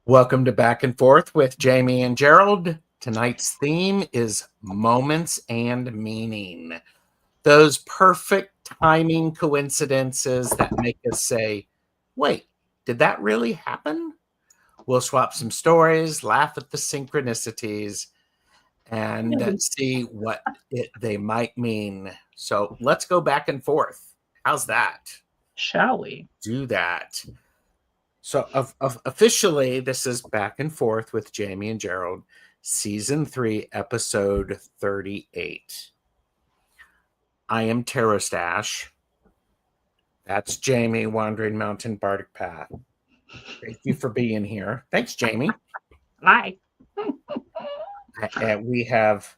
Welcome to Back and Forth with Jaime and Gerald. Tonight's theme is moments and meaning. Those perfect timing coincidences that make us say, wait, did that really happen? We'll swap some stories, laugh at the synchronicities, and see what they might mean. So let's go back and forth. How's that? Shall we? Do that. So officially, this is Back and Forth with Jaime and Gerald, Season 3, Episode 38. I am Tarot Stash. That's Jaime, Wandering Mountain Bardic Path. Thank you for being here. Thanks, Jaime. Hi. And we have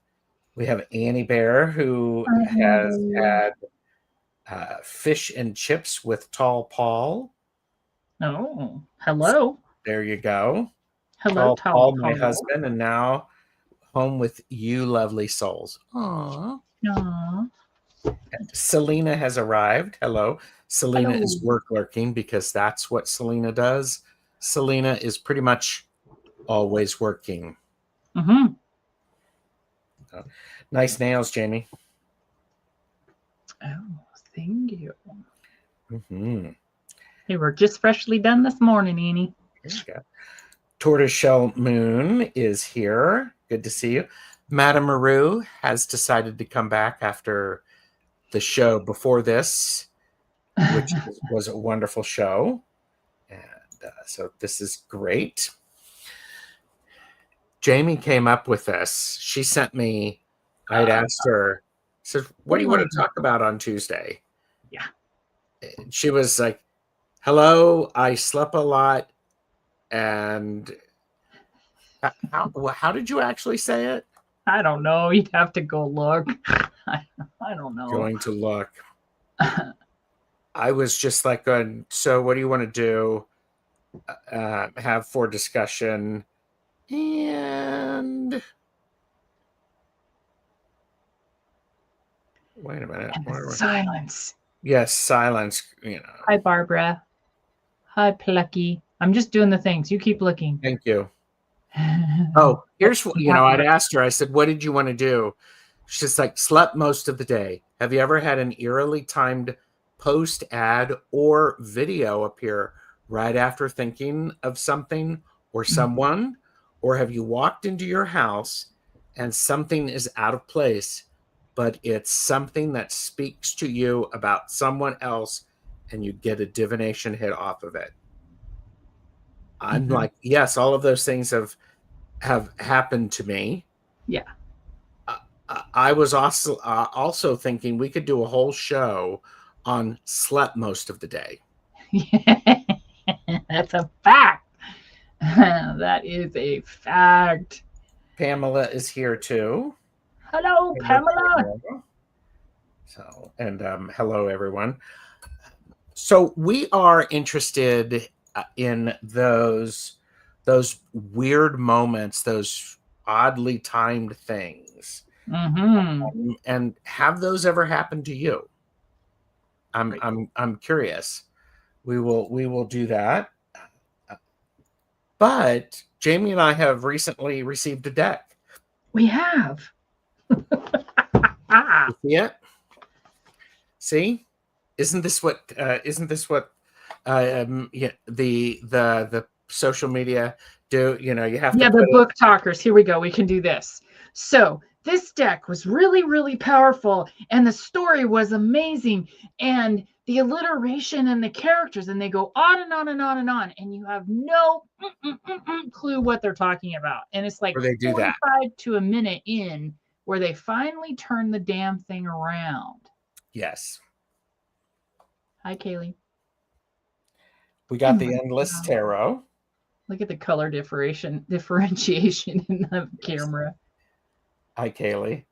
Annie Bear, who has had fish and chips with Tall Paul. Oh, hello. There you go. Hello, Tall Paul, my husband, and now home with you lovely souls. Aww. Aww. Selena has arrived. Hello. Selena is work lurking because that's what Selena does. Selena is pretty much always working. Mm-hmm. Nice nails, Jaime. Oh, thank you. Mm-hmm. They were just freshly done this morning, Annie. There you go. Tortoiseshell Moon is here. Good to see you. Madame Maru has decided to come back after the show before this, which was a wonderful show. And so this is great. Jaime came up with this. She sent me, I'd asked her, said, what do you want to talk about on Tuesday? Yeah. And she was like, hello, I slept a lot. And how did you actually say it? I don't know. You'd have to go look. I don't know. Going to look. I was just like, so what do you want to do? Have for discussion. And wait a minute. And silence. Yes, silence. You know. Hi, Barbara. Hi, Plucky. I'm just doing the things. You keep looking. Thank you. Oh, here's what, I'd asked her, I said, what did you want to do? She's like, slept most of the day. Have you ever had an eerily timed post ad or video appear right after thinking of something or someone? Or have you walked into your house and something is out of place, but it's something that speaks to you about someone else and you get a divination hit off of it? I'm like, yes, all of those things have happened to me. Yeah. I was also thinking we could do a whole show on slept most of the day. That's a fact. That is a fact. Pamela is here too. Hello, Pamela. So, and hello, everyone. So we are interested in those weird moments, those oddly timed things. Mm-hmm. And have those ever happened to you? I'm curious. We will do that. But Jaime and I have recently received a deck. We have. You see it? See? Isn't this what the social media do? You have to. Yeah, the book talkers. Here we go. We can do this. So this deck was really, really powerful, and the story was amazing, and the alliteration and the characters, and they go on and on and on and on, and you have no clue what they're talking about. And it's like Or they do that. 45 to a minute in where they finally turn the damn thing around. Yes. Hi, Kaylee. We got the Endless Tarot. Look at the color differentiation in the camera. Hi, Kaylee.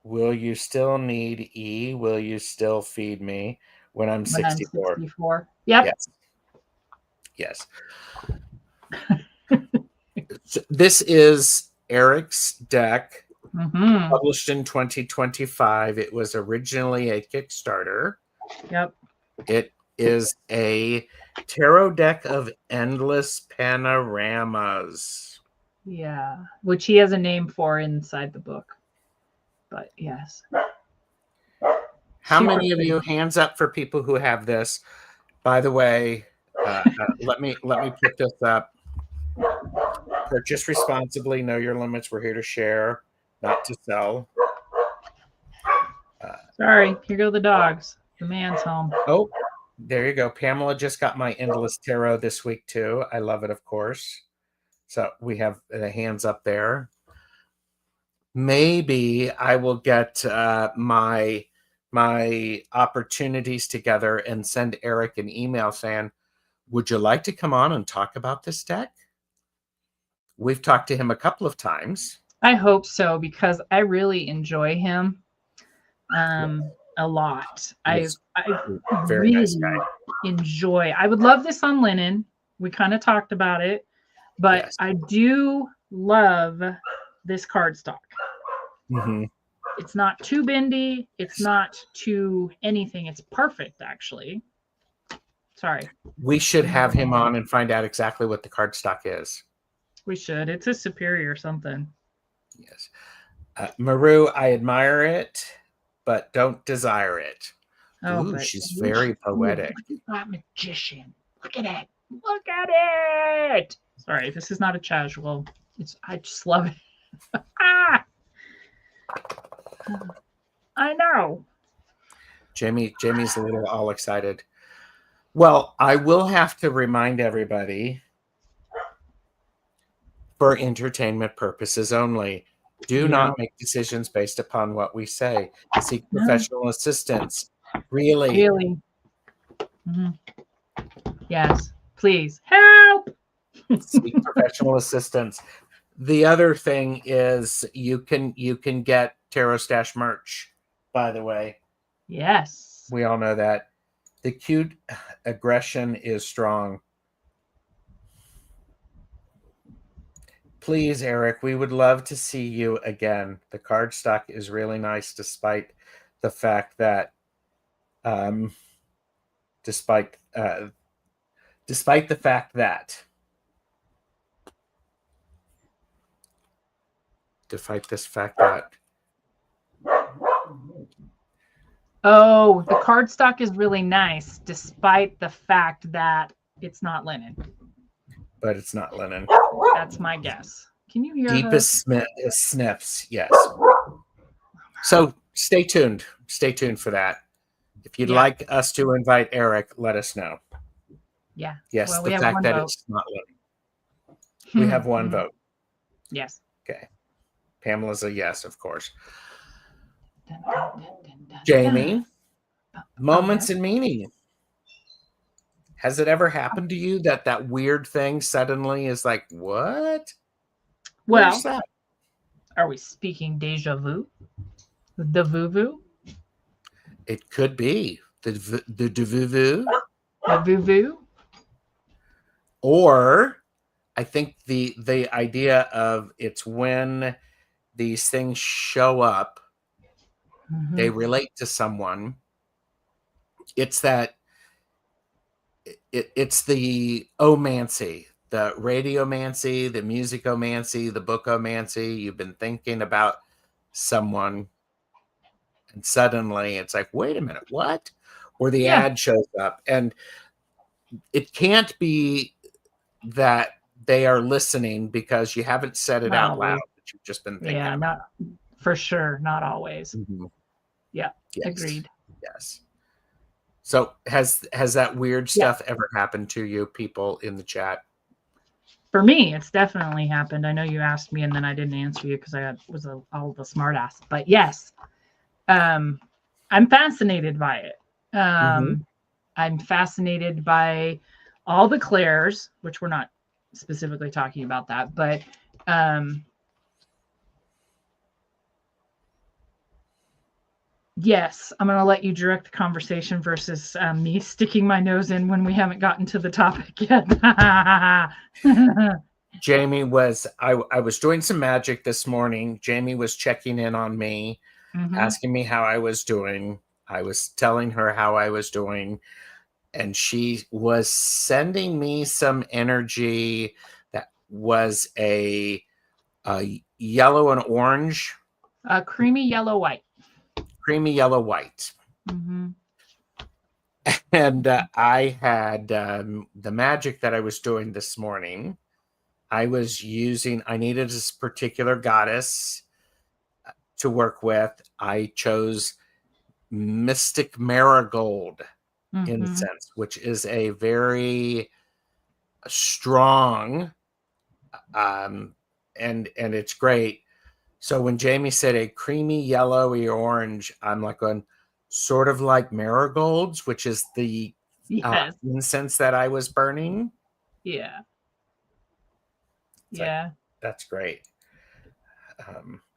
Will you still need E? Will you still feed me when I'm 64? 64. Yep. Yes. So this is Eric's deck, published in 2025. It was originally a Kickstarter. Yep. It is a tarot deck of endless panoramas. Yeah, which he has a name for inside the book. But yes. How many of you, hands up for people who have this? By the way, let me put this up. Purchase responsibly. Know your limits. We're here to share, not to sell. Sorry, here go the dogs. The man's home. Oh, there you go. Pamela just got my Endless Tarot this week too. I love it, of course. So we have the hands up there. Maybe I will get my opportunities together and send Eric an email saying, would you like to come on and talk about this deck? We've talked to him a couple of times. I hope so, because I really enjoy him a lot. I very really nice guy. enjoy. I would love this on linen. We kind of talked about it, but Yes. I do love this cardstock. It's not too bendy. It's not too anything. It's perfect, actually. Sorry. We should have him on and find out exactly what the cardstock is. We should. It's a superior something. Yes. Maru, I admire it, but don't desire it. Oh, ooh, she's very poetic. Look at that magician. Look at it. Look at it. Sorry, this is not a casual. I just love it. I know. Jamie's a little all excited. Well, I will have to remind everybody, for entertainment purposes only, do not make decisions based upon what we say. Seek professional assistance. Really. Yes, please help. Seek professional assistance. The other thing is you can get Tarot Stash merch, by the way. Yes. We all know that. The cute aggression is strong. Please, Eric, we would love to see you again. The cardstock is really nice, despite the fact that despite the fact that Oh, the cardstock is really nice, despite the fact that it's not linen. But it's not linen. That's my guess. Can you hear deepest sniffs? Yes. So stay tuned. Stay tuned for that. If you'd like us to invite Eric, let us know. Yeah. Yes, well, the fact that it's not linen. We have one vote. Yes. Okay. Pamela's a yes, of course. Jamie, moments in meaning. Has it ever happened to you that weird thing suddenly is like, what? Well, are we speaking deja vu? The voo-voo? It could be. The voo-voo. The voo-voo? Or I think the idea of it's when these things show up, they relate to someone. It's that it's the omancy, the radiomancy, the musicomancy, the bookomancy. You've been thinking about someone, and suddenly it's like, wait a minute, what? Or the ad shows up, and it can't be that they are listening because you haven't said it Not out loud, always. but you've just been thinking Yeah, about not for sure. Not always. it. Mhm. Yeah, Yes. agreed. Yes. So has that weird Yeah. stuff ever happened to you, people in the chat? For me, it's definitely happened. I know you asked me and then I didn't answer you because I was all the smart ass. But yes, I'm fascinated by it. Mhm. I'm fascinated by all the clairs, which we're not specifically talking about that, but yes, I'm going to let you direct the conversation versus me sticking my nose in when we haven't gotten to the topic yet. Jamie was I was doing some magic this morning. Jamie was checking in on me, asking me how I was doing. I was telling her how I was doing, and she was sending me some energy that was a yellow and orange, Creamy yellow white. creamy yellow white. Mm-hmm. And I had the magic that I was doing this morning. I needed this particular goddess to work with. I chose Mystic Marigold incense, which is a very strong, and it's great. So when Jamie said a creamy yellowy orange, I'm like going sort of like marigolds, which is the Yes. incense that I was burning. Yeah. It's Yeah. like, that's great.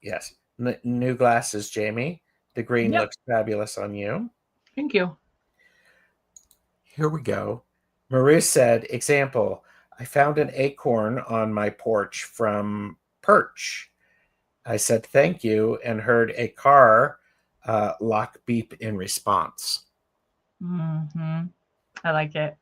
Yes. New glasses, Jamie. The green Yep. looks fabulous on you. Thank you. Here we go. Marie said, example, I found an acorn on my porch from Perch. I said thank you and heard a car lock beep in response. Mm-hmm. I like it.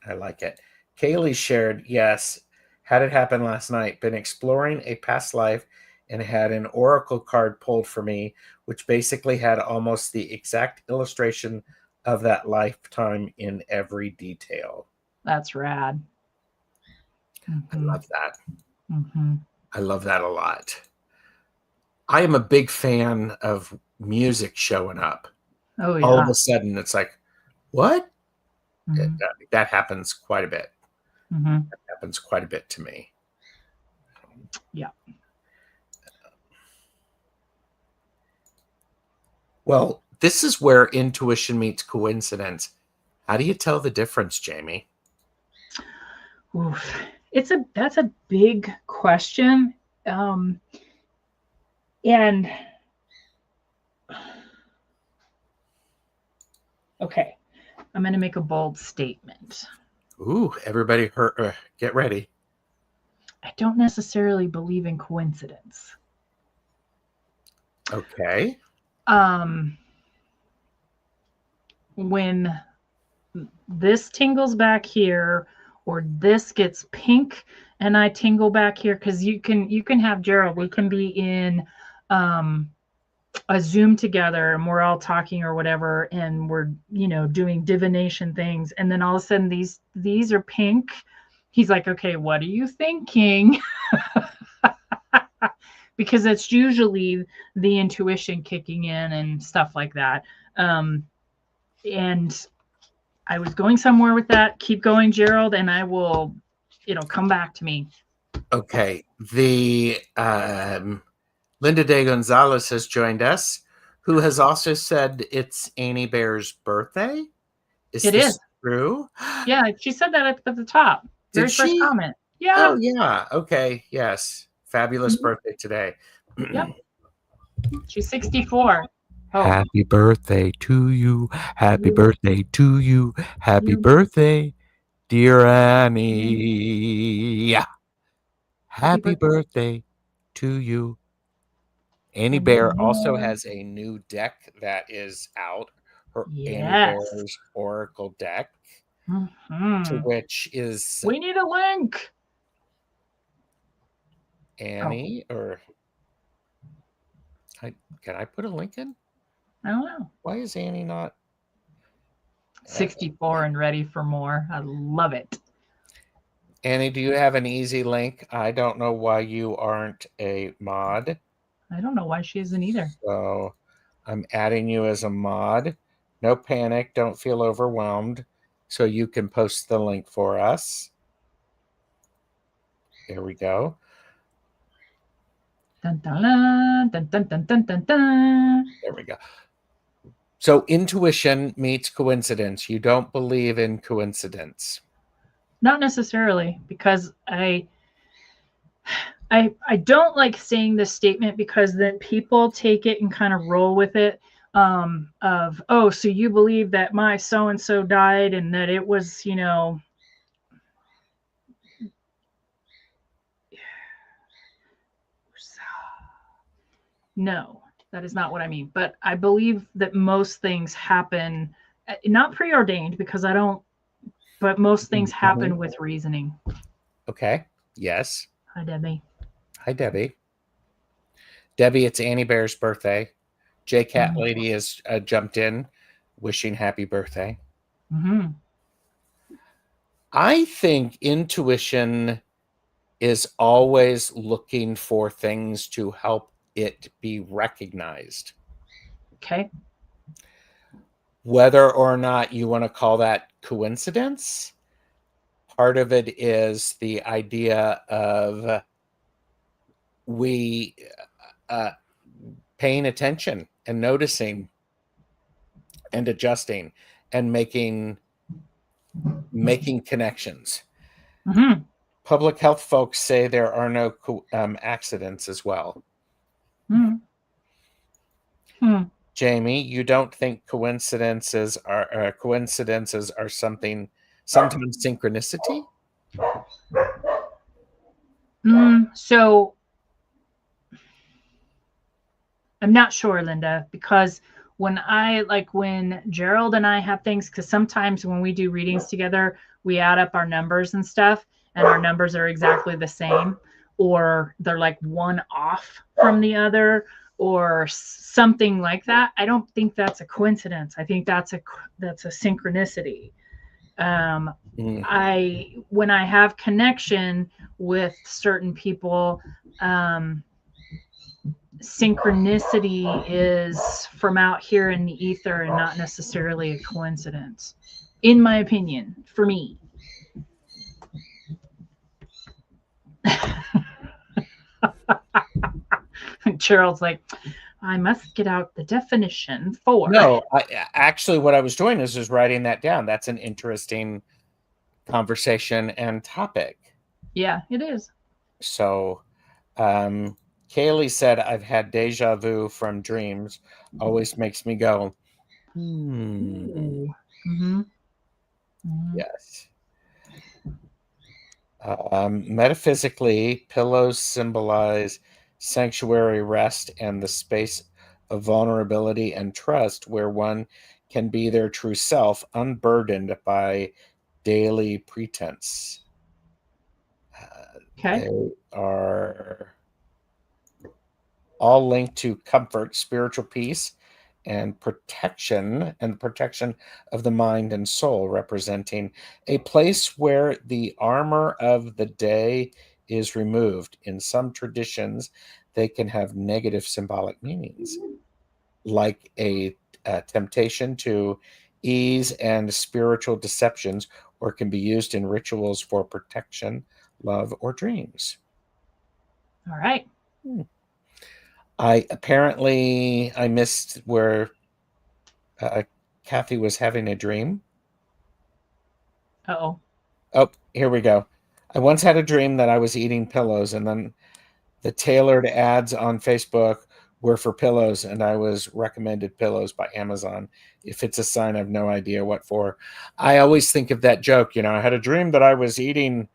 I like it. Kaylee shared, yes, had it happen last night. Been exploring a past life and had an oracle card pulled for me, which basically had almost the exact illustration of that lifetime in every detail. That's rad. I love that. Mm-hmm. I love that a lot. I am a big fan of music showing up. Oh All of yeah. a sudden, it's like, what? Mm-hmm. That happens quite a bit. Mm-hmm. That happens quite a bit to me. Yeah. Well, this is where intuition meets coincidence. How do you tell the difference, Jamie? Oof. That's a big question. And okay, I'm going to make a bold statement. Ooh, everybody get ready. I don't necessarily believe in coincidence. Okay. When this tingles back here or this gets pink and I tingle back here, because you can have Gerald, we can be in a Zoom together and we're all talking or whatever and we're doing divination things and then all of a sudden these are pink. He's like, okay, what are you thinking? Because it's usually the intuition kicking in and stuff like that. And I was going somewhere with that. Keep going, Gerald, and it'll come back to me. Okay. The Linda De Gonzalez has joined us, who has also said it's Annie Bear's birthday. It is. True? Yeah, she said that at the top. Very Did first she? comment. Yeah. Oh, yeah. Okay. Yes. Fabulous birthday today. Yep. She's 64. Oh. Happy birthday to you. Happy birthday to you. Happy birthday, dear Annie. Yeah. Happy birthday to you. Annie Bear also has a new deck that is out. Her Annie Yes. Bear's Oracle deck, Mm-hmm. to which is We need a link. Annie, or can I put a link in? I don't know. Why is Annie not 64 and ready for more? I love it. Annie, do you have an easy link? I don't know why you aren't a mod. I don't know why she isn't either. So I'm adding you as a mod. No panic. Don't feel overwhelmed. So you can post the link for us. There we go. Dun, dun, dun, dun, dun, dun, dun, dun. There we go. So intuition meets coincidence. You don't believe in coincidence. Not necessarily, because I don't like saying this statement, because then people take it and kind of roll with it. Of, oh, so you believe that my so and so died and that it was, no, that is not what I mean. But I believe that most things happen, not preordained, because I don't, but most things happen with reasoning. Okay. Yes. Hi, Debbie. Hi, Debbie. Debbie, it's Annie Bear's birthday. J Cat Lady has jumped in, wishing happy birthday. Mm-hmm. I think intuition is always looking for things to help it be recognized. Okay. Whether or not you want to call that coincidence, part of it is the idea of we paying attention and noticing and adjusting and making connections. Mm-hmm. Public health folks say there are no accidents as well. Mm-hmm. Jamie, you don't think coincidences are something, sometimes synchronicity? So I'm not sure, Linda, because when Gerald and I have things, because sometimes when we do readings together, we add up our numbers and stuff, and our numbers are exactly the same, or they're like one off from the other, or something like that. I don't think that's a coincidence. I think that's a synchronicity. When I have connection with certain people, synchronicity is from out here in the ether and not necessarily a coincidence, in my opinion, for me. Gerald's like, I must get out the definition for. No, actually, what I was doing is writing that down. That's an interesting conversation and topic. Yeah, it is. So, Kaylee said, I've had deja vu from dreams. Always makes me go, Mm-hmm. Mm-hmm. Yes. Metaphysically, pillows symbolize sanctuary, rest, and the space of vulnerability and trust where one can be their true self, unburdened by daily pretense. Okay. They are all linked to comfort, spiritual peace, and protection of the mind and soul, representing a place where the armor of the day is removed. In some traditions, they can have negative symbolic meanings, like a temptation to ease and spiritual deceptions, or can be used in rituals for protection, love, or dreams. All right. I missed where Kathy was having a dream. Uh-oh. Oh, here we go. I once had a dream that I was eating pillows, and then the tailored ads on Facebook were for pillows, and I was recommended pillows by Amazon. If it's a sign, I have no idea what for. I always think of that joke. I had a dream that I was eating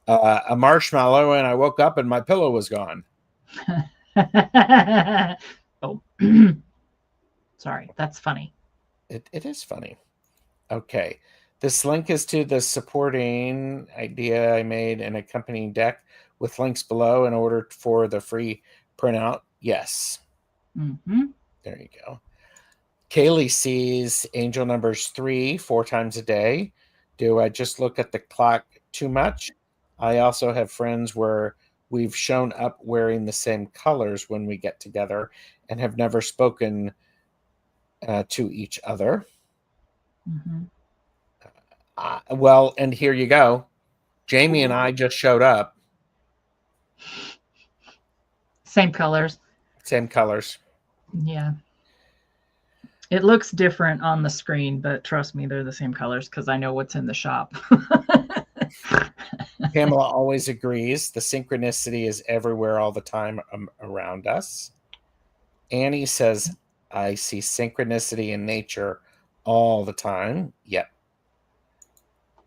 a marshmallow, and I woke up and my pillow was gone. Oh, sorry. That's funny. It is funny. Okay. This link is to the supporting idea I made an accompanying deck with links below in order for the free printout. Yes. Mm-hmm. There you go. Kaylee sees angel numbers 3 4 times a day. Do I just look at the clock too much? I also have friends where we've shown up wearing the same colors when we get together and have never spoken to each other. Mm-hmm. Well, and here you go. Jamie and I just showed up. Same colors. Same colors. Yeah. It looks different on the screen, but trust me, they're the same colors because I know what's in the shop. Pamela always agrees. The synchronicity is everywhere all the time around us. Annie says, I see synchronicity in nature all the time. Yep.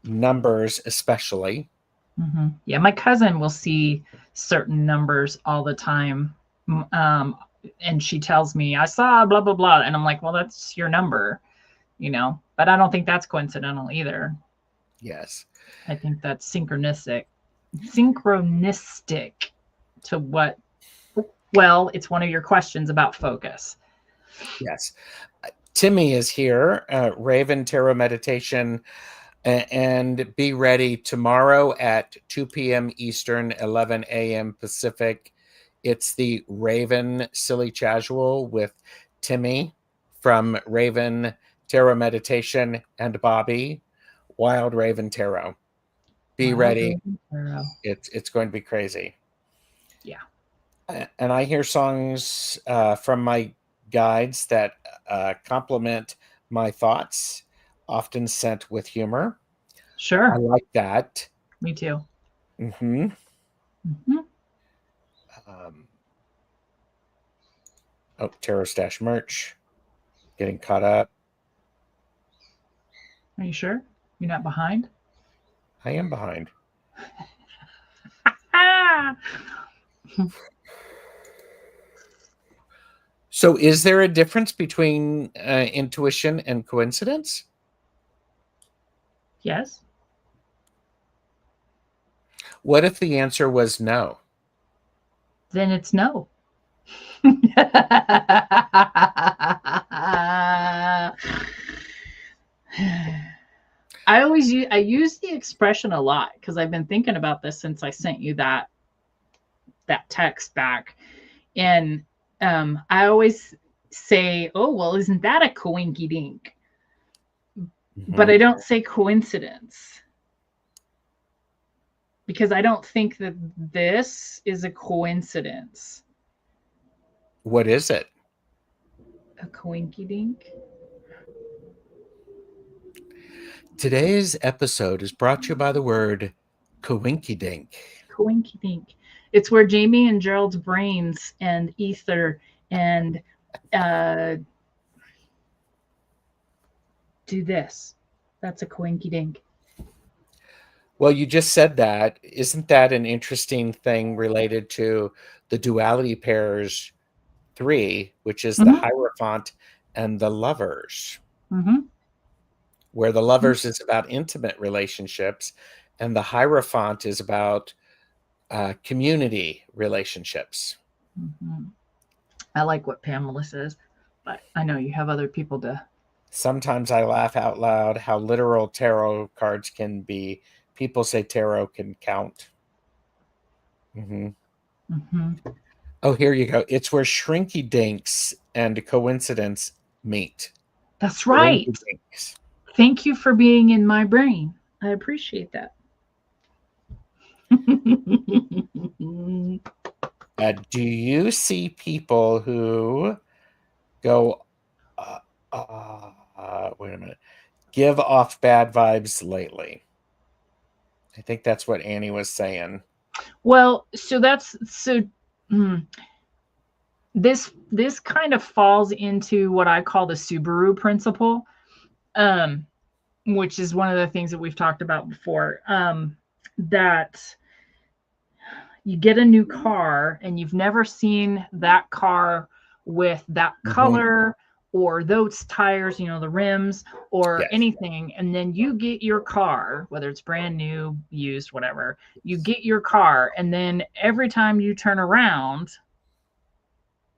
Numbers, especially. Mm-hmm. Yeah, my cousin will see certain numbers all the time. And she tells me, I saw blah, blah, blah. And I'm like, well, that's your number, but I don't think that's coincidental either. Yes. I think that's synchronistic to what, well, it's one of your questions about focus. Yes. Timmy is here, Raven Tarot Meditation, and be ready tomorrow at 2 p.m. Eastern, 11 a.m. Pacific. It's the Raven Silly Casual with Timmy from Raven Tarot Meditation and Bobby, Wild Raven Tarot. Be ready. It's going to be crazy. Yeah. And I hear songs from my guides that complement my thoughts, often sent with humor. Sure. I like that. Me too. Mm-hmm. Mm-hmm. Tarot Stash merch. Getting caught up. Are you sure? You're not behind? I am behind. So is there a difference between intuition and coincidence? Yes. What if the answer was no? Then it's no. I use the expression a lot because I've been thinking about this since I sent you that text back. And I always say, oh, well, isn't that a coinky dink? Mm-hmm. But I don't say coincidence because I don't think that this is a coincidence. What is it? A coinky dink. Today's episode is brought to you by the word coinky dink. Coinky dink. It's where Jaime and Gerald's brains and ether and do this. That's a coinky dink. Well, you just said that. Isn't that an interesting thing related to the duality pairs 3, which is the Hierophant and the Lovers? Mm-hmm. Where the Lovers is about intimate relationships and the Hierophant is about community relationships. Mm-hmm. I like what Pamela says, but I know you have other people to. Sometimes I laugh out loud how literal tarot cards can be. People say tarot can count. Mm-hmm. Mm-hmm. Oh, here you go. It's where shrinky dinks and coincidence meet. That's right. Thank you for being in my brain. I appreciate that. Do you see people who go, wait a minute, give off bad vibes lately? I think that's what Annie was saying. Well, this kind of falls into what I call the Subaru principle, which is one of the things that we've talked about before, that you get a new car and you've never seen that car with that color or those tires, the rims or anything. And then you get your car, whether it's brand new, used, whatever, you get your car. And then every time you turn around,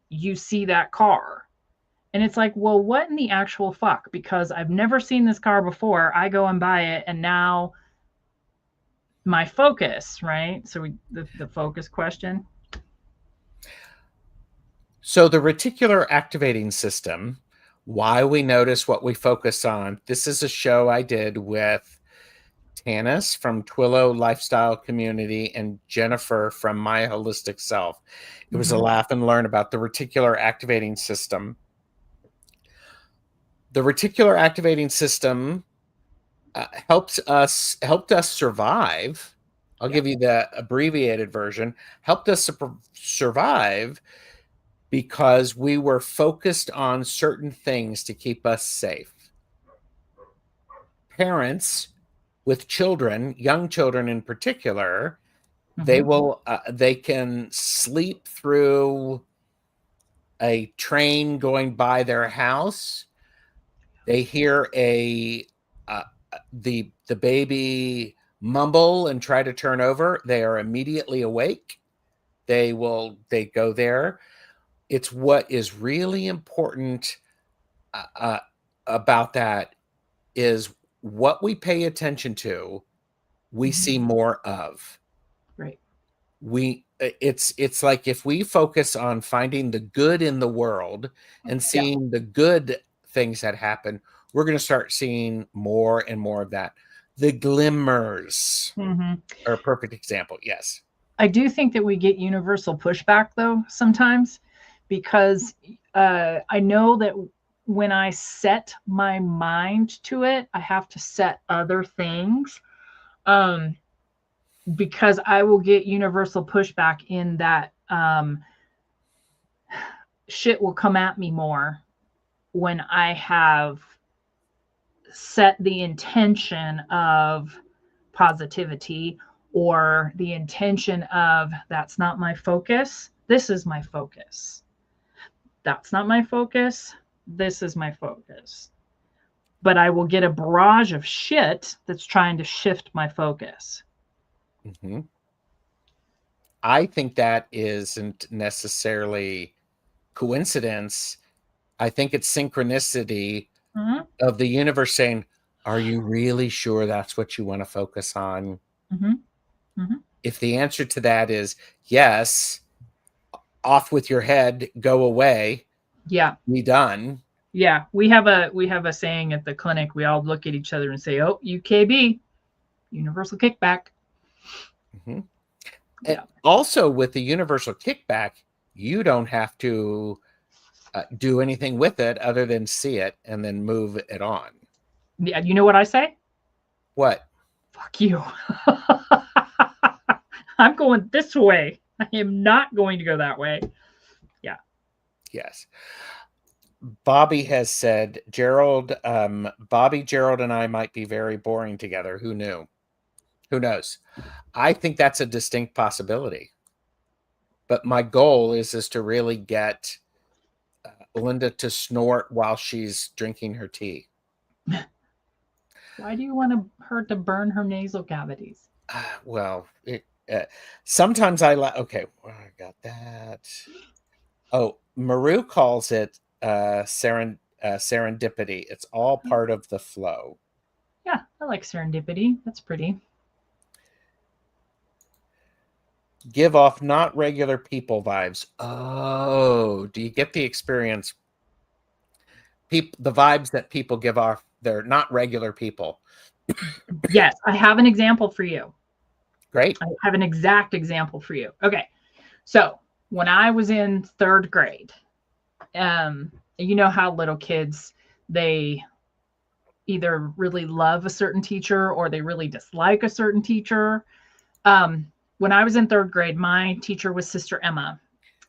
you see that car. And it's like, well, what in the actual fuck? Because I've never seen this car before. I go and buy it. And now my focus, right? So the focus question. So the reticular activating system, why we notice what we focus on. This is a show I did with Tanis from Twillo Lifestyle Community and Jennifer from My Holistic Self. It was a laugh and learn about the reticular activating system. The reticular activating system helped us survive. I'll give you the abbreviated version. Helped us survive because we were focused on certain things to keep us safe. Parents with children, young children in particular, they can sleep through a train going by their house. They hear the baby mumble and try to turn over. They are immediately awake. They go there. It's what is really important about that is what we pay attention to, we see more of. Right. It's like if we focus on finding the good in the world and seeing the good things that happen, we're going to start seeing more and more of that. The glimmers are a perfect example. Yes. I do think that we get universal pushback though sometimes, because I know that when I set my mind to it, I have to set other things, because I will get universal pushback in that shit will come at me more when I have set the intention of positivity or the intention of that's not my focus. This is my focus. That's not my focus. This is my focus. But I will get a barrage of shit that's trying to shift my focus. I think that isn't necessarily coincidence. I think it's synchronicity of the universe saying, are you really sure that's what you want to focus on? If the answer to that is yes, off with your head, go away. Yeah. Be done. Yeah. We have a saying at the clinic. We all look at each other and say, oh, UKB, universal kickback. And also with the universal kickback, you don't have to do anything with it other than see it and then move it on. Yeah. You know what I say? What? Fuck you. I'm going this way. I am not going to go that way. Yeah. Yes. Bobby has said, Bobby, Gerald, and I might be very boring together. Who knew? Who knows? I think that's a distinct possibility. But my goal is to really get Linda to snort while she's drinking her tea. Why do you want her to burn her nasal cavities? Well, sometimes okay, well, I got that. Oh, Maru calls it serendipity. It's all part of the flow. Yeah, I like serendipity. That's pretty. Give off not regular people vibes. Oh, do you get the experience? The vibes that people give off, they're not regular people. Yes, I have an example for you. Great. I have an exact example for you. Okay. So when I was in third grade, you know how little kids, they either really love a certain teacher or they really dislike a certain teacher. When I was in third grade, my teacher was Sister Emma,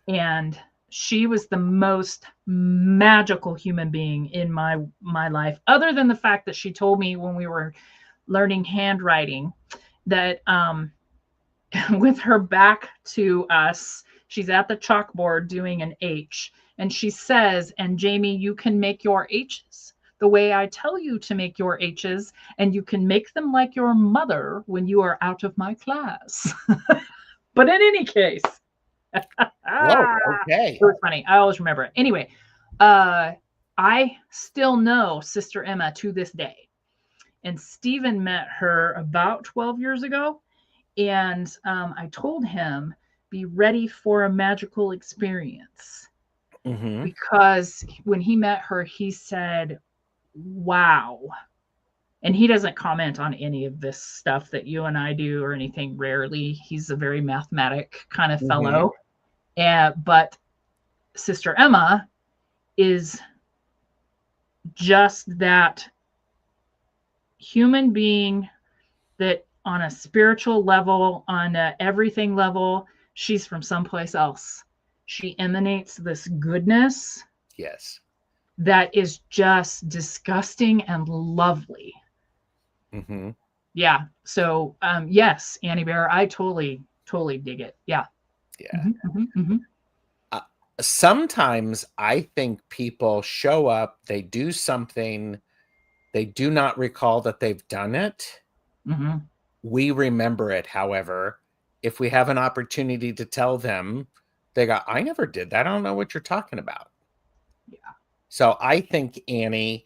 and she was the most magical human being in my life, other than the fact that she told me when we were learning handwriting that with her back to us, she's at the chalkboard doing an H, and she says, and Jamie, you can make your H's the way I tell you to make your H's, and you can make them like your mother when you are out of my class. But in any case, Whoa, okay. It was funny. I always remember it. Anyway, I still know Sister Emma to this day. And Stephen met her about 12 years ago. And I told him, be ready for a magical experience. Mm-hmm. Because when he met her, he said, wow. And he doesn't comment on any of this stuff that you and I do or anything, rarely. He's a very mathematic kind of fellow. But Sister Emma is just that human being that on a spiritual level, on a everything level, she's from someplace else. She emanates this goodness. Yes. That is just disgusting and lovely. Mm-hmm. Yeah. So yes, Annie Bear, I totally dig it. Yeah. Yeah. Mm-hmm. Sometimes I think people show up, they do something, they do not recall that they've done it. Mm-hmm. We remember it, however. If we have an opportunity to tell them, they go, I never did that. I don't know what you're talking about. Yeah. So I think, Annie,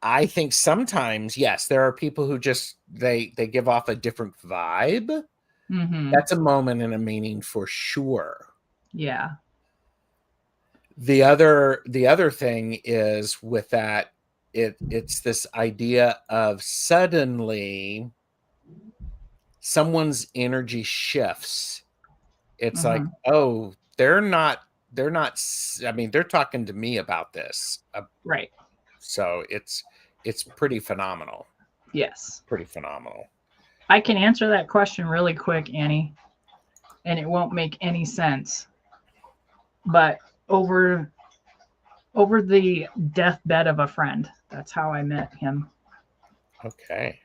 I think sometimes, yes, there are people who just they give off a different vibe. Mm-hmm. That's a moment and a meaning for sure. Yeah. The other thing is with that, it's this idea of suddenly someone's energy shifts. It's like, Mm-hmm. oh, they're not, I mean, they're talking to me about this. Right. So it's pretty phenomenal. Yes. Pretty phenomenal. I can answer that question really quick, Annie, and it won't make any sense. But over the deathbed of a friend, that's how I met him. Okay.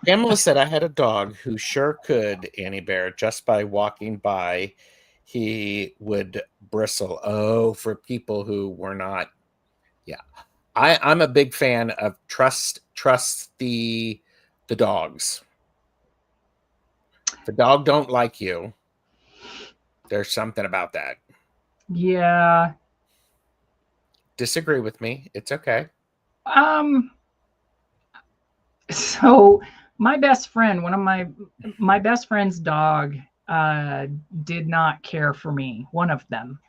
Pamela said, I had a dog who sure could, Annie Bear, just by walking by, he would bristle. Oh, for people who were not. Yeah. I'm a big fan of trust the dogs. If the dog don't like you, there's something about that. Yeah. Disagree with me. It's okay. So my best friend, one of my best friend's dog, did not care for me. One of them.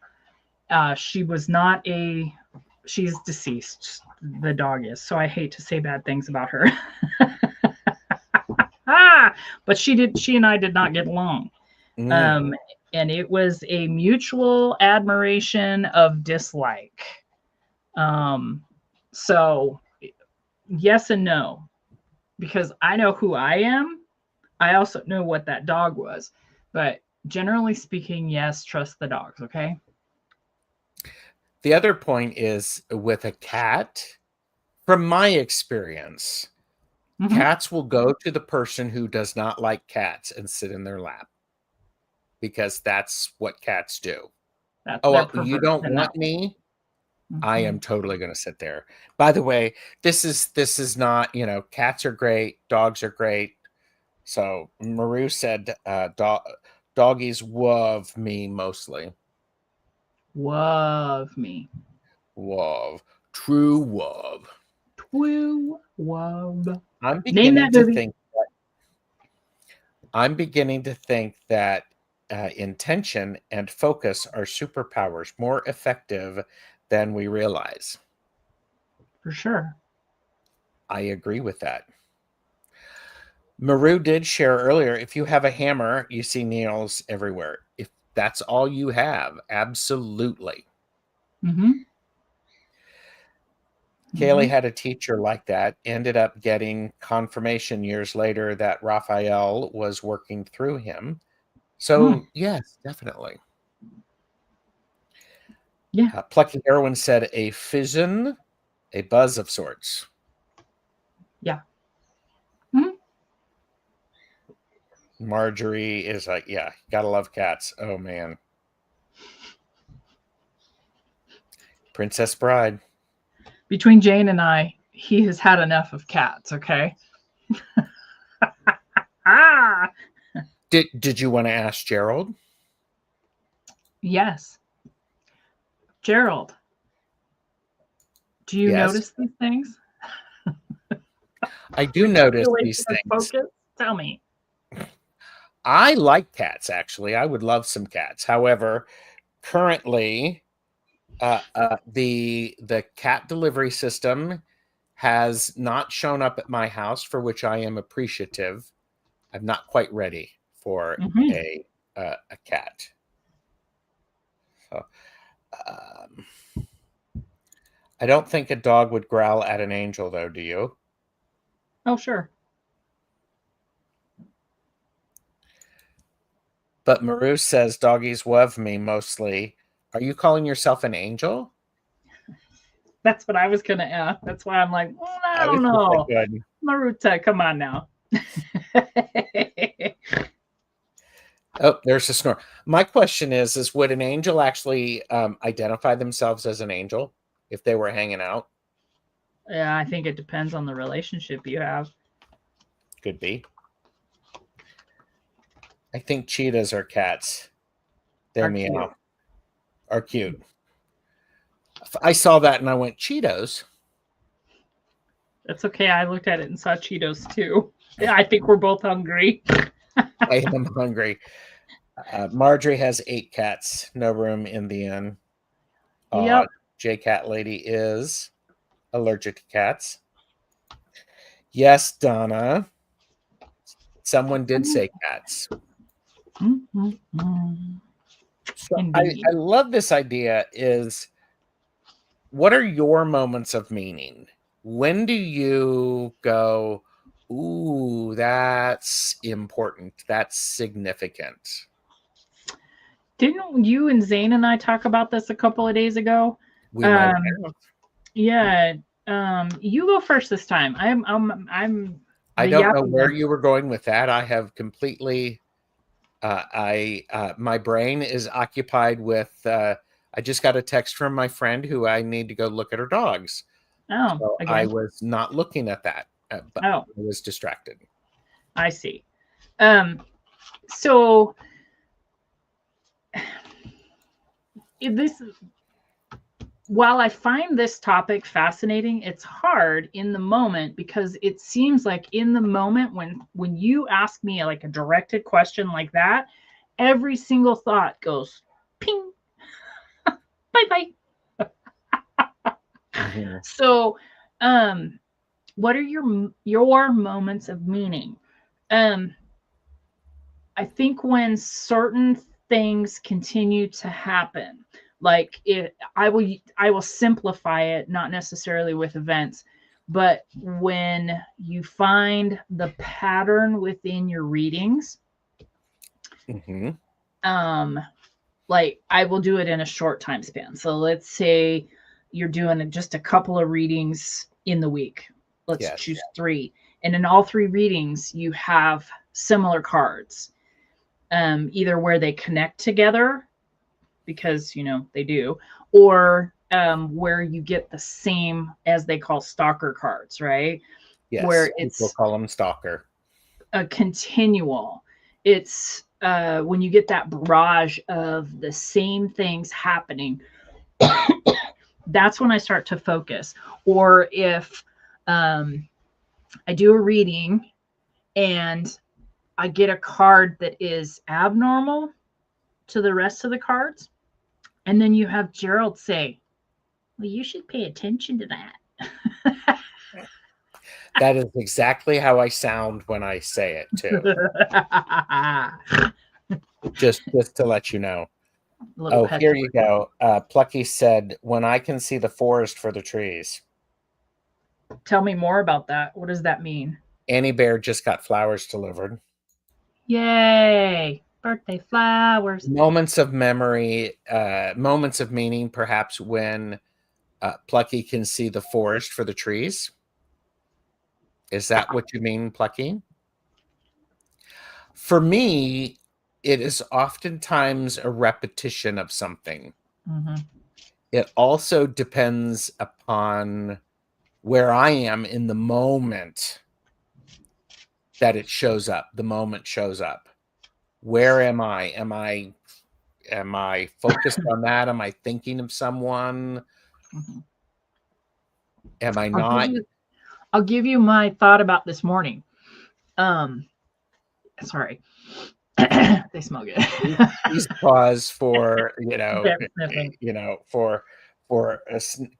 She was not a. She's deceased. The dog is. So I hate to say bad things about her. But she and I did not get along. Mm. And it was a mutual admiration of dislike. So yes and no, because I know who I am. I also know what that dog was, but generally speaking, yes, trust the dogs. Okay. The other point is with a cat, from my experience, Mm-hmm. cats will go to the person who does not like cats and sit in their lap because that's what cats do. That's Oh, you don't in want that way. me? Mm-hmm. I am totally going to sit there. By the way, this is not, cats are great, dogs are great. So Maru said doggies love me mostly. Love me. Love. True love. True love. I'm Name beginning that to movie. think that intention and focus are superpowers, more effective than we realize. For sure. I agree with that. Maru did share earlier, if you have a hammer, you see nails everywhere. If that's all you have, absolutely. Mm-hmm. Kaylee had a teacher like that, ended up getting confirmation years later that Raphael was working through him. So, yes, definitely. Yeah. Plucky Heroine said a fission, a buzz of sorts. Yeah. Mm-hmm. Marjorie is like, yeah, gotta love cats. Oh, man. Princess Bride. Between Jane and I, he has had enough of cats. Okay. Did you want to ask Gerald? Yes. Gerald, do you Yes. notice these things? I do notice these things. Focus? Tell me. I like cats, actually. I would love some cats. However, currently, the cat delivery system has not shown up at my house, for which I am appreciative. I'm not quite ready for a cat. So, I don't think a dog would growl at an angel, though. Do you? Oh, sure. But Maru says doggies love me mostly. Are you calling yourself an angel? That's what I was going to ask. That's why I'm like, I I was don't just like, know. good. Maruta, come on now. Oh, there's a snore. My question is would an angel actually identify themselves as an angel if they were hanging out? Yeah, I think it depends on the relationship you have. Could be. I think cheetahs are cats. They meow. Are cute. I saw that and I went, Cheetos? That's okay. I looked at it and saw Cheetos too. Yeah, I think we're both hungry. I am hungry. Marjorie has 8 cats. No room in the inn. Yep. J-Cat Lady is allergic to cats. Yes, Donna. Someone did say cats. So I love this idea is, what are your moments of meaning? When do you go, ooh, that's important, that's significant? Didn't you and Zane and I talk about this a couple of days ago? We might have. Yeah. You go first this time. I don't know where you were going with that. I have completely my brain is occupied with I just got a text from my friend who I need to go look at her dogs. Oh, so again? I was not looking at that, but I was distracted. I see. So while I find this topic fascinating, it's hard in the moment because it seems like in the moment when you ask me like a directed question like that, every single thought goes ping, bye bye. So, what are your moments of meaning? I think when certain things continue to happen, like I will simplify it, not necessarily with events, but when you find the pattern within your readings, like I will do it in a short time span. So let's say you're doing just a couple of readings in the week. Let's choose 3. And in all 3 readings, you have similar cards, either where they connect together because, they do, or where you get the same, as they call stalker cards, right? Yes, where it's we'll call them stalker. A continual. It's when you get that barrage of the same things happening, that's when I start to focus. Or if I do a reading and I get a card that is abnormal to the rest of the cards, and then you have Gerald say, well, you should pay attention to that. That is exactly how I sound when I say it too. just to let you know. Here you go. Plucky said, when I can see the forest for the trees. Tell me more about that. What does that mean? Annie Bear just got flowers delivered. Yay! Birthday flowers. Moments of memory, moments of meaning, perhaps when Plucky can see the forest for the trees. Is that what you mean, Plucky? For me, it is oftentimes a repetition of something. It also depends upon where I am in the moment that it shows up. The moment shows up. Where am I? Am I focused on that? Am I thinking of someone? Am I not? I'll give you my thought about this morning. Sorry. They smell good. Please pause for Bit sniffing. for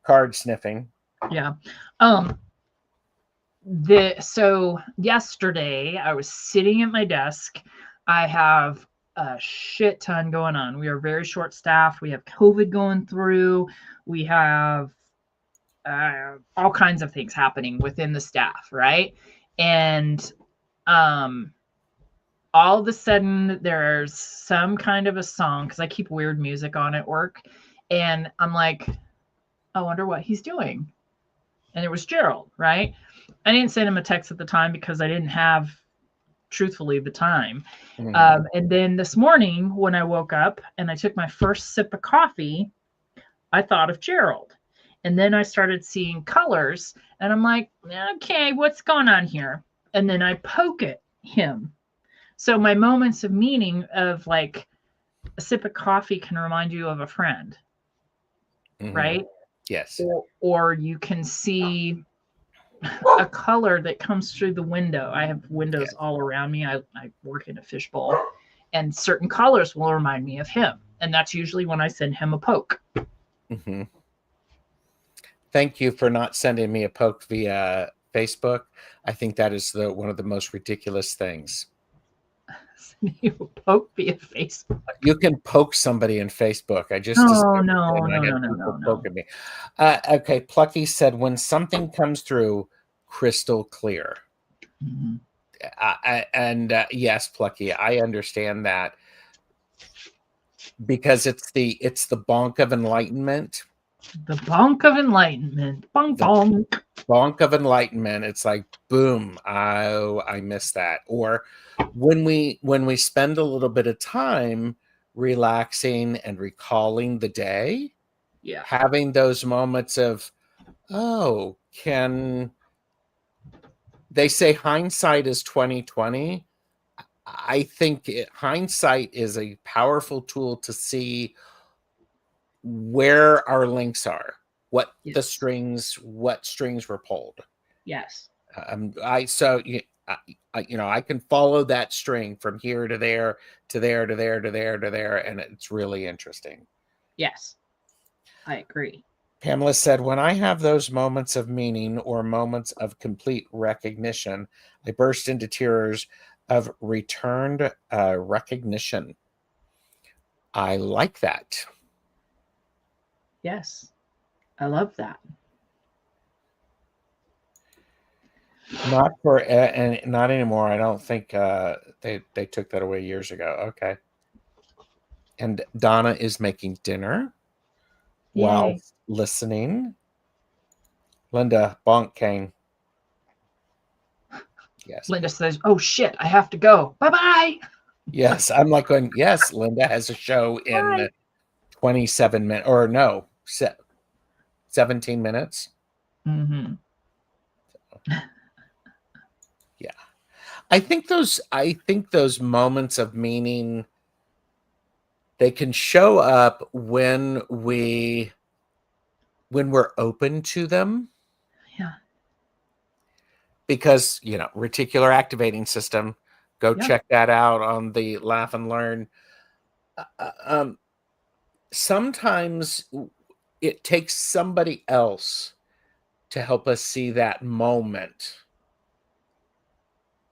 card sniffing. Yeah. So yesterday I was sitting at my desk. I have a shit ton going on. We are very short staffed. We have COVID going through. We have all kinds of things happening within the staff, right? And all of a sudden there's some kind of a song, because I keep weird music on at work, and I'm like, I wonder what he's doing. And it was Gerald, right? I didn't send him a text at the time because I didn't have, truthfully, the time. And then this morning when I woke up and I took my first sip of coffee, I thought of Gerald. And then I started seeing colors and I'm like, okay, what's going on here? And then I poke at him. So my moments of meaning of like a sip of coffee can remind you of a friend, right? Yes. Or you can see a color that comes through the window. I have windows all around me. I work in a fishbowl, and certain colors will remind me of him. And that's usually when I send him a poke. Thank you for not sending me a poke via Facebook. I think that is one of the most ridiculous things. You poke via Facebook. You can poke somebody in Facebook. I just no. poking me. Okay, Plucky said when something comes through crystal clear. Yes, Plucky, I understand that because it's the bonk of enlightenment. The bonk of enlightenment. Bonk, bonk. Bonk of enlightenment. It's like, boom, I missed that. Or when we spend a little bit of time relaxing and recalling the day, having those moments of, they say hindsight is 20/20. I think hindsight is a powerful tool to see where our links are, what strings were pulled. Yes. I can follow that string from here to there, to there, to there, to there, to there, and it's really interesting. Yes, I agree. Pamela said, when I have those moments of meaning or moments of complete recognition, I burst into tears of returned recognition. I like that. Yes, I love that. Not for and not anymore. I don't think they took that away years ago. Okay. And Donna is making dinner while listening. Linda bonk Kane. Yes. Linda says, "Oh shit, I have to go. Bye-bye." Yes, I'm like going, yes, Linda has a show in 27 minutes, or no, 17 minutes. Yeah. I think those moments of meaning, they can show up when we're open to them. Yeah. Because, reticular activating system, go check that out on the Laugh and Learn. Sometimes it takes somebody else to help us see that moment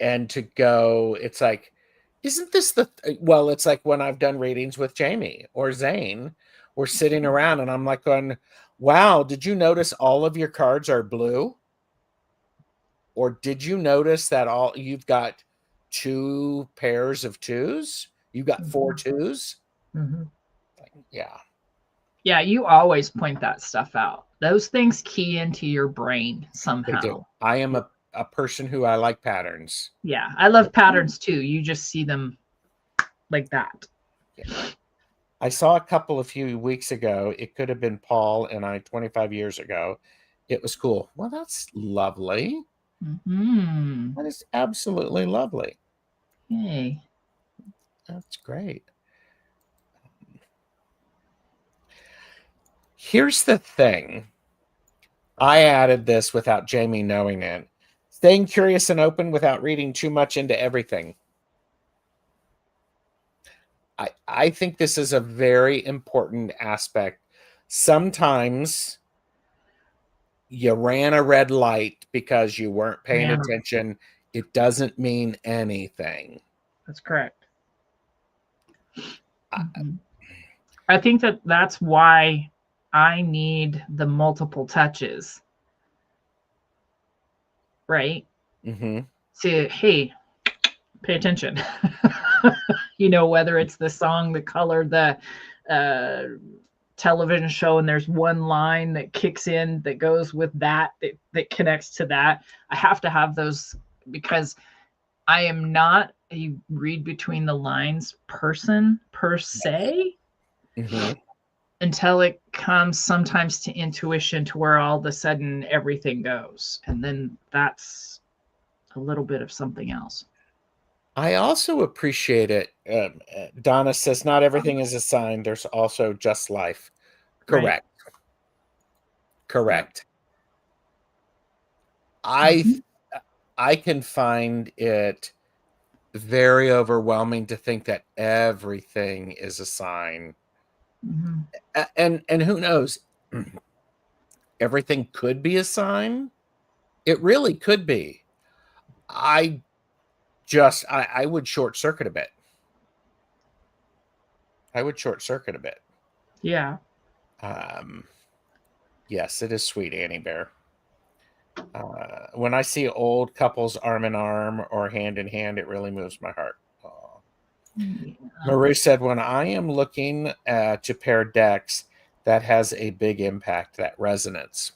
and to go, it's like, isn't this it's like when I've done readings with Jamie or Zane, we're sitting around and I'm like going, wow, did you notice all of your cards are blue? Or did you notice that you've got 2 pairs of 2s? You've got 4 2s? Yeah. Yeah, you always point that stuff out. Those things key into your brain somehow. They do. I am a person who I like patterns. Yeah, I love patterns too. You just see them like that. Yeah. I saw a few weeks ago. It could have been Paul and I 25 years ago. It was cool. Well, that's lovely. That is absolutely lovely. Yay. That's great. Here's the thing. I added this without Jamie knowing it. Staying curious and open without reading too much into everything. I think this is a very important aspect. Sometimes you ran a red light because you weren't paying Yeah. attention. It doesn't mean anything. That's correct. I- I think that's why I need the multiple touches, right? Mm-hmm. To, hey, pay attention. You know, whether it's the song, the color, the television show, and there's one line that kicks in that goes with that connects to that. I have to have those because I am not a read between the lines person per se. Mm-hmm. Until it comes sometimes to intuition to where all of a sudden everything goes. And then that's a little bit of something else. I also appreciate it. Donna says, not everything is a sign. There's also just life. Correct. Right? Correct. Mhm. I can find it very overwhelming to think that everything is a sign. Mhm. And who knows? Everything could be a sign. It really could be. I would short circuit a bit. I would short circuit a bit. Yeah. Yes, it is sweet, Annie Bear. When I see old couples arm in arm or hand in hand, it really moves my heart. Aw. Yeah. Marie said, when I am looking to pair decks, that has a big impact, that resonance.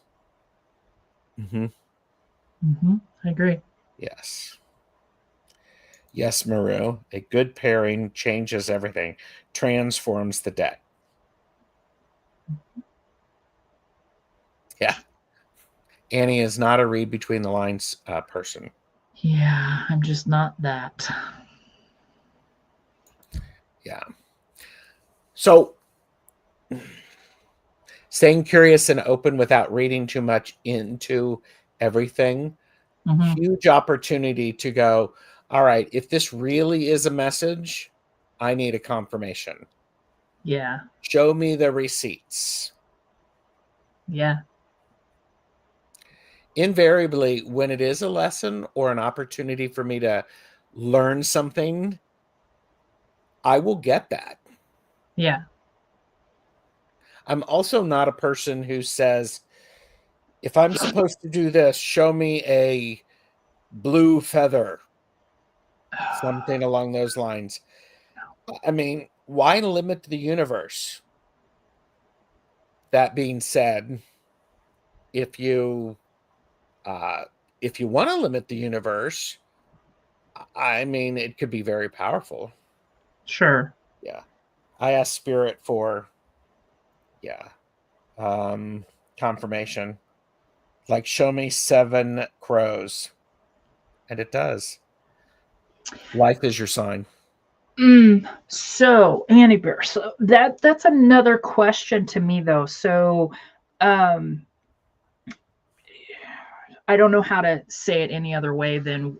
Mm-hmm. I agree. Yes. Yes, Maru. A good pairing changes everything, transforms the deck. Yeah. Annie is not a read between the lines person. Yeah, I'm just not that. Yeah. So, staying curious and open without reading too much into everything, Mhm. huge opportunity to go, all right, if this really is a message, I need a confirmation. Yeah. Show me the receipts. Yeah. Invariably, when it is a lesson or an opportunity for me to learn something, I will get that. Yeah. I'm also not a person who says, if I'm supposed to do this, show me a blue feather, something along those lines. I mean, why limit the universe? That being said, if you want to limit the universe, I mean, it could be very powerful. Sure. Yeah. I asked Spirit for, yeah, confirmation. Like, show me 7 crows. And it does. Life is your sign. So, Annie Bear, so that's another question to me though. So, um, I don't know how to say it any other way than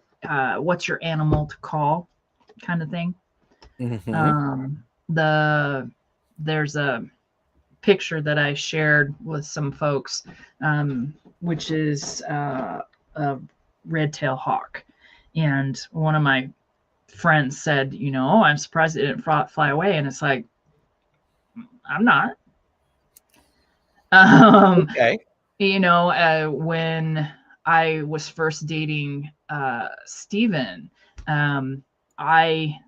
what's your animal to call kind of thing. Mm-hmm. There's a picture that I shared with some folks, which is a red-tailed hawk. And one of my friends said, I'm surprised it didn't fly away. And it's like, I'm not. Okay. When I was first dating Steven, I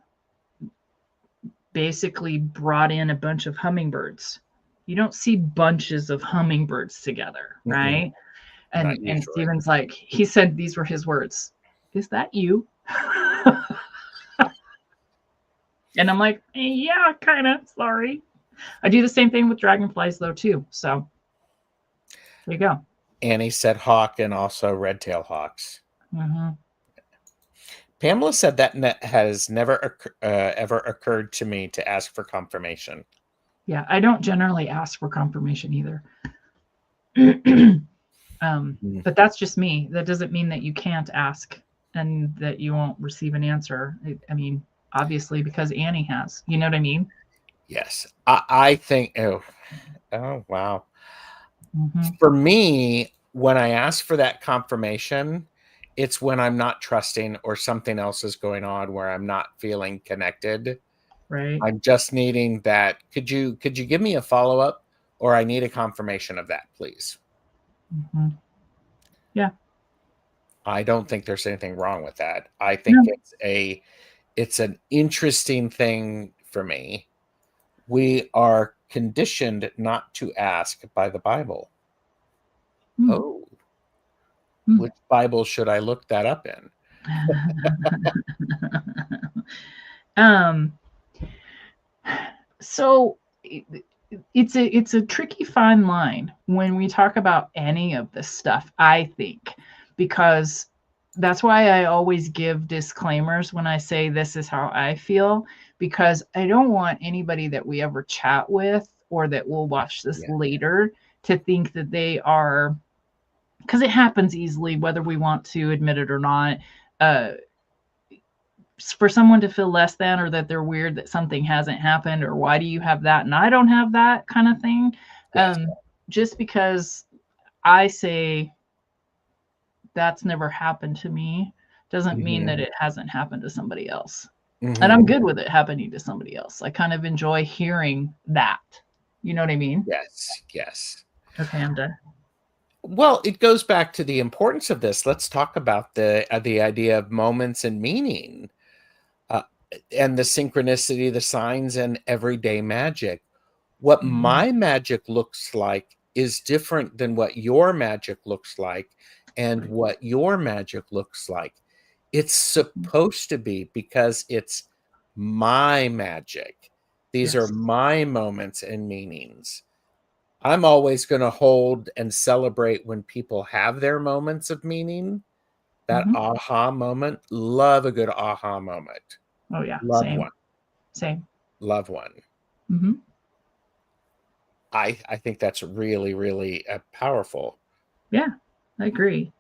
basically brought in a bunch of hummingbirds. You don't see bunches of hummingbirds together, Mm-mm. right? Not And usually. Steven's like, he said these were his words. Is that you? And I'm like, yeah, kind of. Sorry. I do the same thing with dragonflies though too. So there you go. Annie said hawk and also red-tailed hawks. Mm-hmm. Pamela said that has never ever occurred to me to ask for confirmation. Yeah, I don't generally ask for confirmation either. But that's just me. That doesn't mean that you can't ask and that you won't receive an answer. I mean, obviously, because Annie has. You know what I mean? Yes. I think, wow. Mm-hmm. For me, when I ask for that confirmation, it's when I'm not trusting or something else is going on where I'm not feeling connected. Right. I'm just needing that. Could you give me a follow-up, or I need a confirmation of that, please? Mm-hmm. Yeah. I don't think there's anything wrong with that. I think No. it's an interesting thing for me. We are conditioned not to ask by the Bible. Mm. Oh, Mm. which Bible should I look that up in? um so it's a tricky fine line when we talk about any of this stuff, I think, because that's why I always give disclaimers when I say this is how I feel, because I don't want anybody that we ever chat with or that will watch this Yeah. later to think that they are, because it happens easily whether we want to admit it or not, uh, for someone to feel less than, or that they're weird that something hasn't happened, or why do you have that and I don't have that kind of thing. Yes. Just because I say that's never happened to me doesn't mean that Mhm. it hasn't happened to somebody else. And Mhm. I'm good with it happening to somebody else. I kind of enjoy hearing that. You know what I mean? Yes. Yes. Okay, I'm done. Well, it goes back to the importance of this. Let's talk about the idea of moments and meaning, uh, and the synchronicity, the signs, and everyday magic. What Mhm. my magic looks like is different than what your magic looks like, and Right. what your magic looks like. It's Mhm. supposed to be, because it's my magic. These are Yes. my moments and meanings. I'm always going to hold and celebrate when people have their moments of meaning, that Hmm. aha moment. Love a good aha moment. Oh yeah, Love same, one. same. Love one. Hmm. I think that's really, really powerful. Yeah, I agree.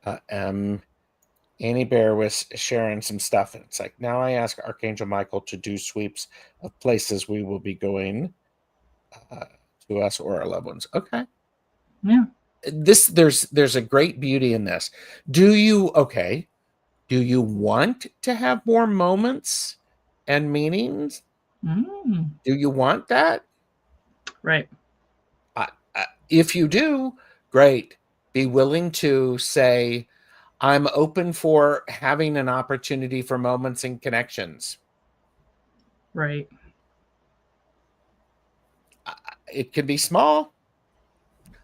Uh, um, Annie Bear was sharing some stuff. And it's like, now I ask Archangel Michael to do sweeps of places we will be going, uh, to us or our loved ones. Okay. Yeah. There's a great beauty in this. Do you want to have more moments and meanings? Mm. Do you want that? Right. If you do, great. Be willing to say, I'm open for having an opportunity for moments and connections. Right. It can be small.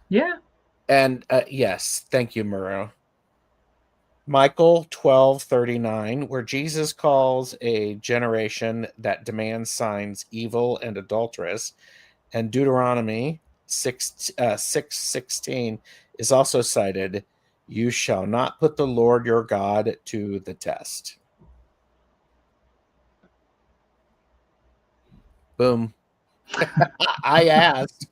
Yeah. And yes, thank you, Murrow. Michael 12:39, where Jesus calls a generation that demands signs evil and adulterous, and Deuteronomy 6:16 is also cited. You shall not put the Lord your God to the test. Boom. I asked.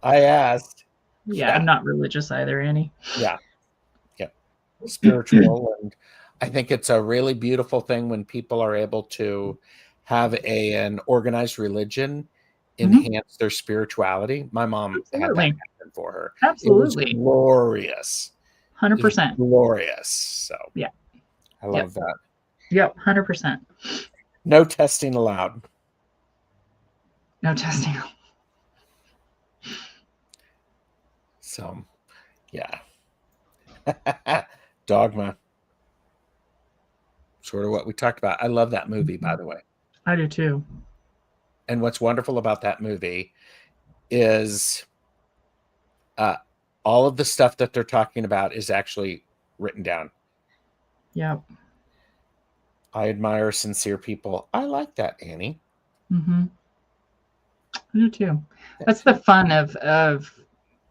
I asked. Yeah, Yeah. I'm not religious either, Annie. Yeah. Yeah. Spiritual. And I think it's a really beautiful thing when people are able to have an organized religion Hmm. enhance their spirituality. My mom had that Absolutely. happen for her. It was Absolutely. glorious. It was 100%. glorious. So Yeah. I Yep. love that. Yep. 100%. No testing allowed. No testing. So yeah. Dogma. Sort of what we talked about. I love that movie, by Mhm. the way. I do too. And what's wonderful about that movie is, uh, all of the stuff that they're talking about is actually written down. Yep. I admire sincere people. I like that, Annie. Hmm. I do too. That That's the too. fun of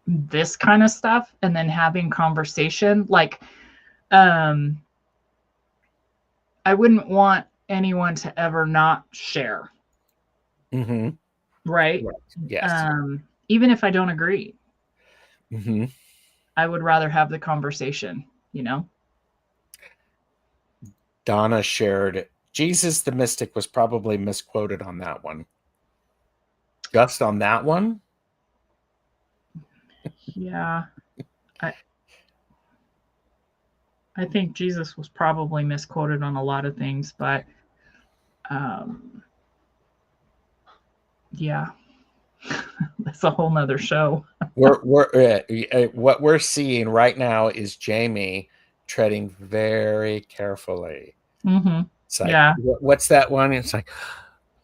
this kind of stuff, and then having conversation. Like, um, I wouldn't want anyone to ever not share, Mm-hmm. right? Right. Yes. Even if I don't agree, Mm-hmm. I would rather have the conversation, you know? Donna shared Jesus the Mystic was probably misquoted on that one. Just on that one? Yeah. I think Jesus was probably misquoted on a lot of things, but yeah, that's a whole nother show. What we're seeing right now is Jaime treading very carefully. Mm-hmm. It's like, Yeah. what's that one? It's like,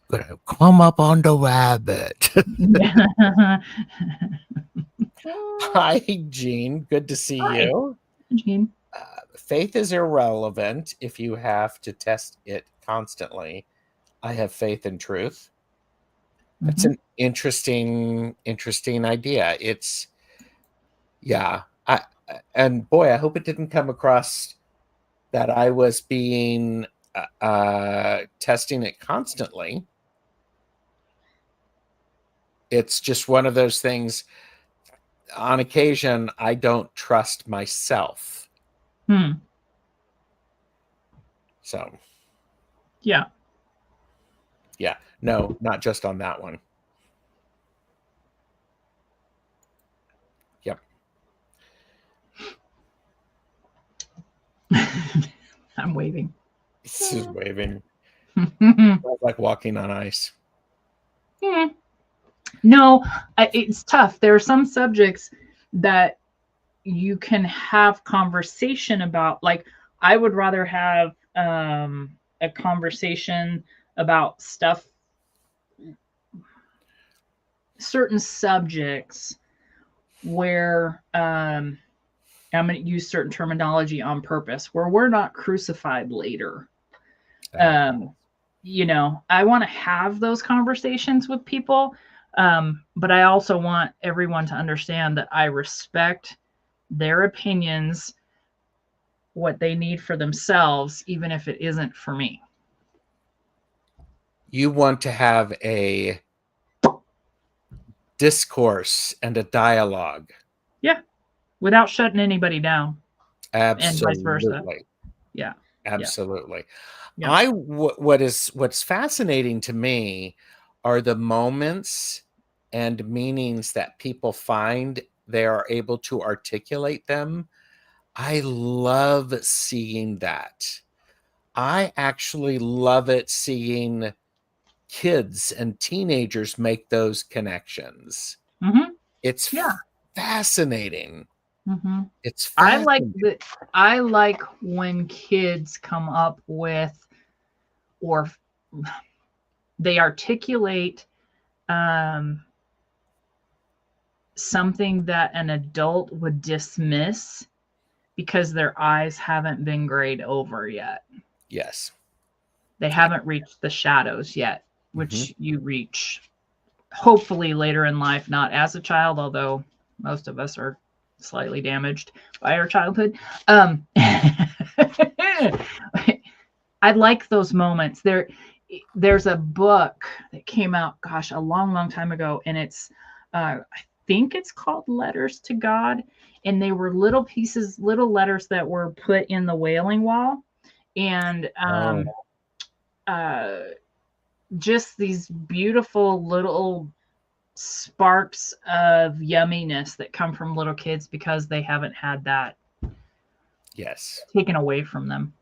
gonna come up on the rabbit. Hi, Jean. Good to see Hi, you. Gene. Faith is irrelevant if you have to test it constantly. I have faith in truth. That's an interesting idea. It's and boy, I hope it didn't come across that I was being testing it constantly. It's just one of those things. On occasion, I don't trust myself. So, yeah, no, not just on that one. Yep. I'm waving. This is waving. Like walking on ice. No, it's tough. There are some subjects that you can have conversation about. Like, I would rather have a conversation about stuff, certain subjects where I'm going to use certain terminology on purpose, where we're not crucified later. You know, I want to have those conversations with people, but I also want everyone to understand that I respect their opinions, what they need for themselves, even if it isn't for me. You want to have a discourse and a dialogue. Yeah, without shutting anybody down. Absolutely. And vice versa. Yeah. Absolutely. Yeah. What's fascinating to me are the moments and meanings that people find they are able to articulate them. I love seeing that. I actually love it seeing kids and teenagers make those connections. It's fascinating. It's fascinating. I like when kids come up with, or they articulate something that an adult would dismiss because their eyes haven't been grayed over yet. Yes. They haven't reached the shadows yet, which you reach hopefully later in life, not as a child, although most of us are slightly damaged by our childhood. I like those moments. There's a book that came out, gosh, a long time ago, and it's I think it's called Letters to God, and they were little pieces, little letters that were put in the Wailing Wall, and just these beautiful little sparks of yumminess that come from little kids because they haven't had that taken away from them.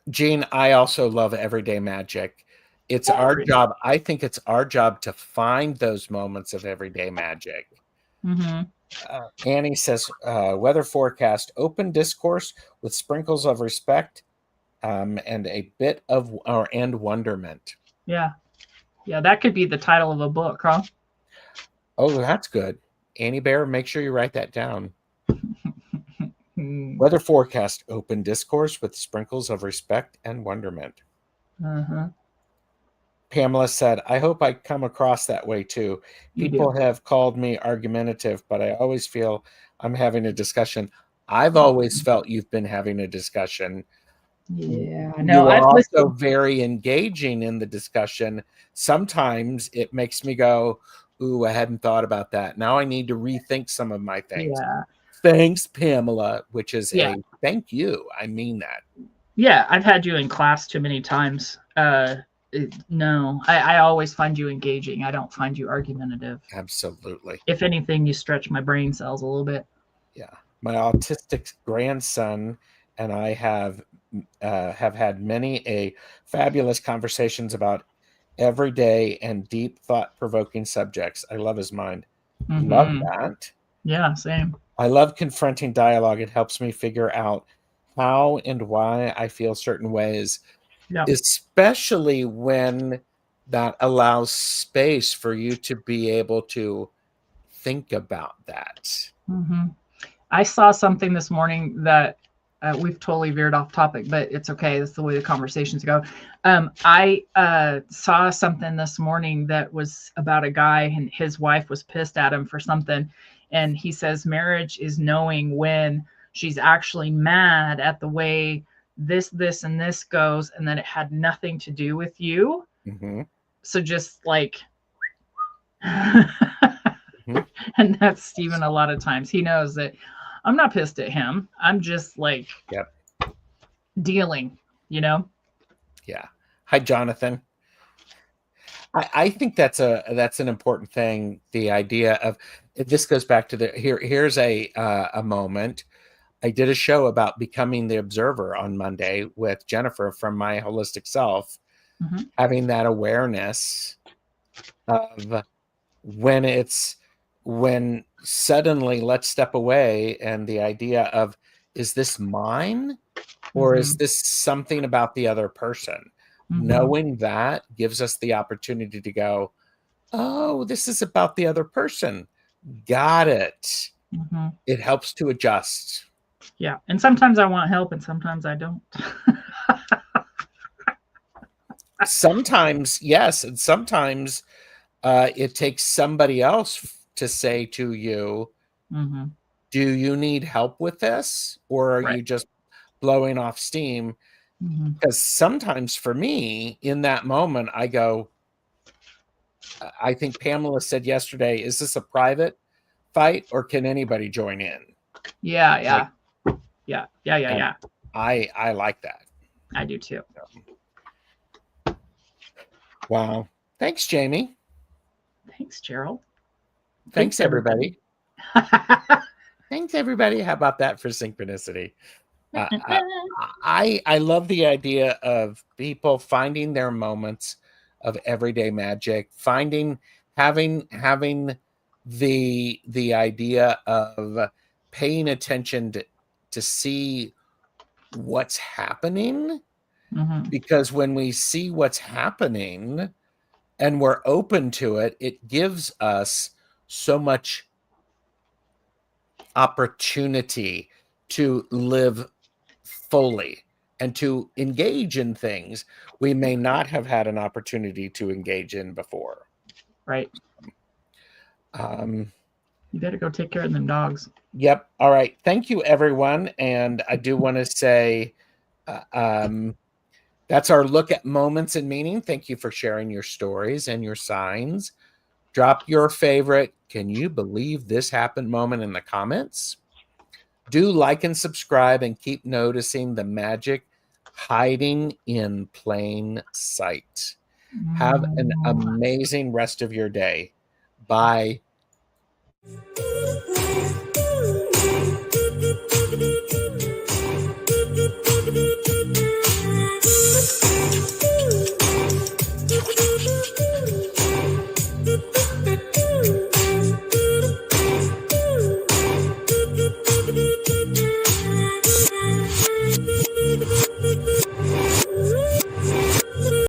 Jean, I also love everyday magic. It's our job. I think it's our job to find those moments of everyday magic. Annie says, weather forecast, open discourse with sprinkles of respect and a bit of and wonderment. Yeah, that could be the title of a book, huh? Oh, that's good. Annie Bear, make sure you write that down. Weather forecast, open discourse with sprinkles of respect and wonderment. Pamela said, I hope I come across that way too. People have called me argumentative, but I always feel I'm having a discussion. I've always felt you've been having a discussion. Yeah, no, you are also very engaging in the discussion. Sometimes it makes me go, ooh, I hadn't thought about that. Now I need to rethink some of my things. Yeah. Thanks, Pamela, which is a thank you. I mean that. Yeah, I've had you in class too many times. No, I always find you engaging. I don't find you argumentative. Absolutely. If anything, you stretch my brain cells a little bit. Yeah. My autistic grandson and I have had many a fabulous conversations about everyday and deep thought-provoking subjects. I love his mind. Love Mm-hmm. that. Yeah, same. I love confronting dialogue. It helps me figure out how and why I feel certain ways, Yeah. especially when that allows space for you to be able to think about that. Mm-hmm. I saw something this morning that we've totally veered off topic, but it's okay. That's the way the conversations go. I saw something this morning that was about a guy and his wife was pissed at him for something. And he says marriage is knowing when she's actually mad at the way this, and this goes, and that it had nothing to do with you. Mm-hmm. So just like, Mm-hmm. and that's Stephen a lot of times. He knows that I'm not pissed at him. I'm just like Yep. dealing, you know? Yeah. Hi, Jonathan. I think that's an important thing. The idea of this goes back to here's a moment. I did a show about becoming the observer on Monday with Jennifer from My Holistic Self, Mm-hmm. having that awareness of when suddenly let's step away, and the idea of, is this mine or is this something about the other person? Mm-hmm. Knowing that gives us the opportunity to go, oh, this is about the other person. Got it. Mm-hmm. It helps to adjust. Yeah. And sometimes I want help and sometimes I don't. Sometimes, yes. And sometimes it takes somebody else to say to you, Mm-hmm. do you need help with this? Or are Right. you just blowing off steam? Mm-hmm. Because sometimes for me, in that moment, I go, I think Pamela said yesterday, is this a private fight or can anybody join in? Yeah. Yeah. Like, yeah. Yeah. Yeah. Yeah. I like that. I do too. Wow. Thanks, Jamie. Thanks, Gerald. Thanks everybody. Thanks, everybody. How about that for synchronicity? I love the idea of people finding their moments of everyday magic, having the idea of paying attention to see what's happening. Mm-hmm. Because when we see what's happening and we're open to it, it gives us so much opportunity to live fully and to engage in things we may not have had an opportunity to engage in before. Right. You better go take care of them dogs. Yep. All right. Thank you, everyone. And I do want to say that's our look at moments and meaning. Thank you for sharing your stories and your signs. Drop your favorite, can you believe this happened moment in the comments. Do like and subscribe and keep noticing the magic hiding in plain sight. Have an amazing rest of your day. Bye.